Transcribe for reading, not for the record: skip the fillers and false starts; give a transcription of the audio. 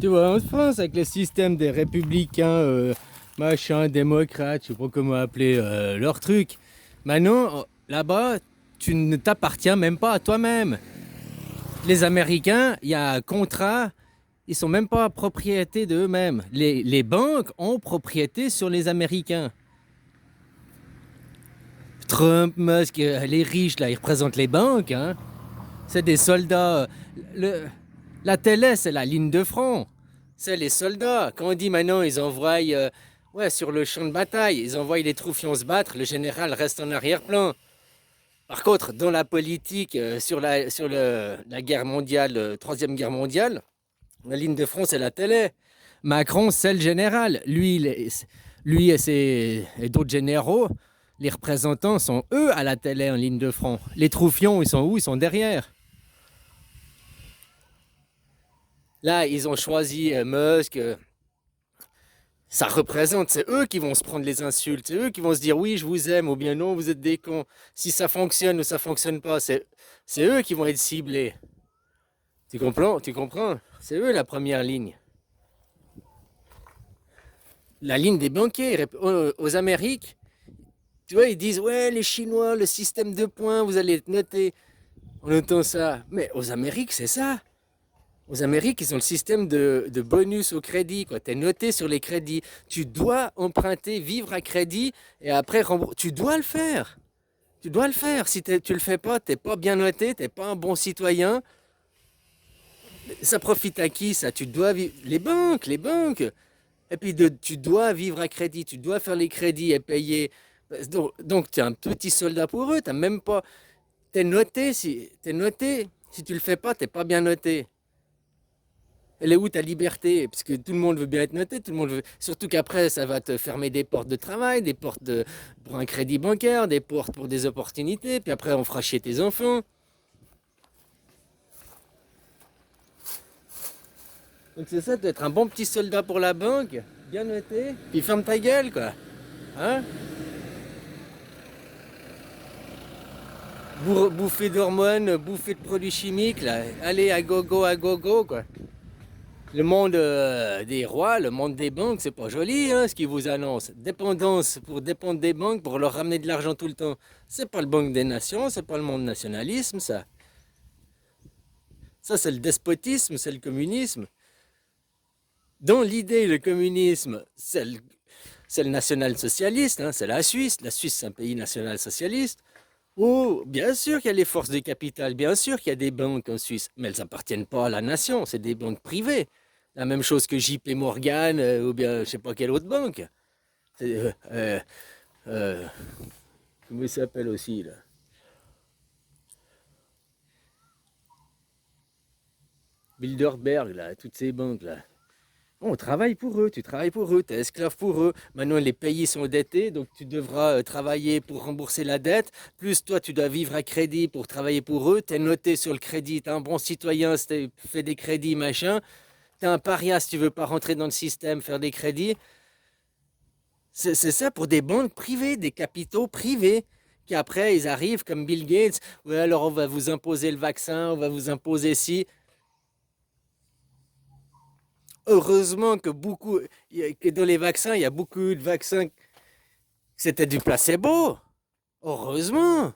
Tu vois, en France, avec le système des républicains, machin, démocrates, je sais pas comment appeler leur truc. Maintenant, là-bas, tu ne t'appartiens même pas à toi-même. Les Américains, il y a un contrat, ils sont même pas propriété d'eux-mêmes. Les banques ont propriété sur les Américains. Trump, Musk, les riches, là, ils représentent les banques, hein. C'est des soldats. Le, la télé, c'est la ligne de front. C'est les soldats. Quand on dit maintenant, ils envoient ouais, sur le champ de bataille, ils envoient les troufions se battre, le général reste en arrière-plan. Par contre, dans la politique, sur la guerre mondiale, Troisième Guerre mondiale, la ligne de front, c'est la télé. Macron, c'est le général. Lui et d'autres généraux, les représentants sont eux à la télé en ligne de front. Les troufions, ils sont où? Ils sont derrière. Là, ils ont choisi Musk. Ça représente, c'est eux qui vont se prendre les insultes. C'est eux qui vont se dire oui, je vous aime ou bien non, vous êtes des cons. Si ça fonctionne ou ça fonctionne pas, c'est eux qui vont être ciblés. Tu comprends? Tu comprends? C'est eux la première ligne. La ligne des banquiers aux Amériques. Tu vois, ils disent ouais, les Chinois, le système de points, vous allez être notés. On entend ça. Mais aux Amériques, c'est ça. Aux Amériques, ils ont le système de bonus au crédit. Tu es noté sur les crédits. Tu dois emprunter, vivre à crédit et après rembourser. Tu dois le faire. Tu dois le faire. Si tu ne le fais pas, tu n'es pas bien noté, tu n'es pas un bon citoyen. Ça profite à qui ça? Tu dois vivre. Les banques, les banques. Et puis tu dois vivre à crédit. Tu dois faire les crédits et payer. Donc tu es un petit soldat pour eux. Tu même pas. Tu es noté. T'es noté. Si tu le fais pas, tu n'es pas bien noté. Elle est où ta liberté? Parce que tout le monde veut bien être noté, tout le monde veut. Surtout qu'après, ça va te fermer des portes de travail, des portes pour un crédit bancaire, des portes pour des opportunités. Puis après, on fera chier tes enfants. Donc c'est ça, d'être un bon petit soldat pour la banque, bien noté. Puis ferme ta gueule, quoi. Hein? Bouffer d'hormones, bouffer de produits chimiques, là. Allez à gogo, quoi. Le monde des rois, le monde des banques, c'est pas joli, hein, ce qu'ils vous annoncent. Dépendance pour dépendre des banques, pour leur ramener de l'argent tout le temps. C'est pas le banque des nations, c'est pas le monde nationalisme, ça. Ça, c'est le despotisme, c'est le communisme. Dans l'idée, le communisme, c'est le national-socialiste, hein, c'est la Suisse. La Suisse, c'est un pays national-socialiste. Oh, bien sûr qu'il y a les forces de capital, bien sûr qu'il y a des banques en Suisse, mais elles appartiennent pas à la nation, c'est des banques privées. La même chose que JP Morgan ou bien je sais pas quelle autre banque. C'est, euh, comment il s'appelle aussi là? Bilderberg là, toutes ces banques là. On travaille pour eux, tu travailles pour eux, tu es esclave pour eux. Maintenant, les pays sont endettés, donc tu devras travailler pour rembourser la dette. Plus toi, tu dois vivre à crédit pour travailler pour eux. Tu es noté sur le crédit, tu es un bon citoyen si tu fais des crédits, machin. Tu es un paria si tu veux pas rentrer dans le système, faire des crédits. C'est ça pour des banques privées, des capitaux privés. Qui après, ils arrivent comme Bill Gates. Ouais, alors on va vous imposer le vaccin, on va vous imposer ci. Heureusement que dans les vaccins, il y a beaucoup de vaccins, c'était du placebo. Heureusement.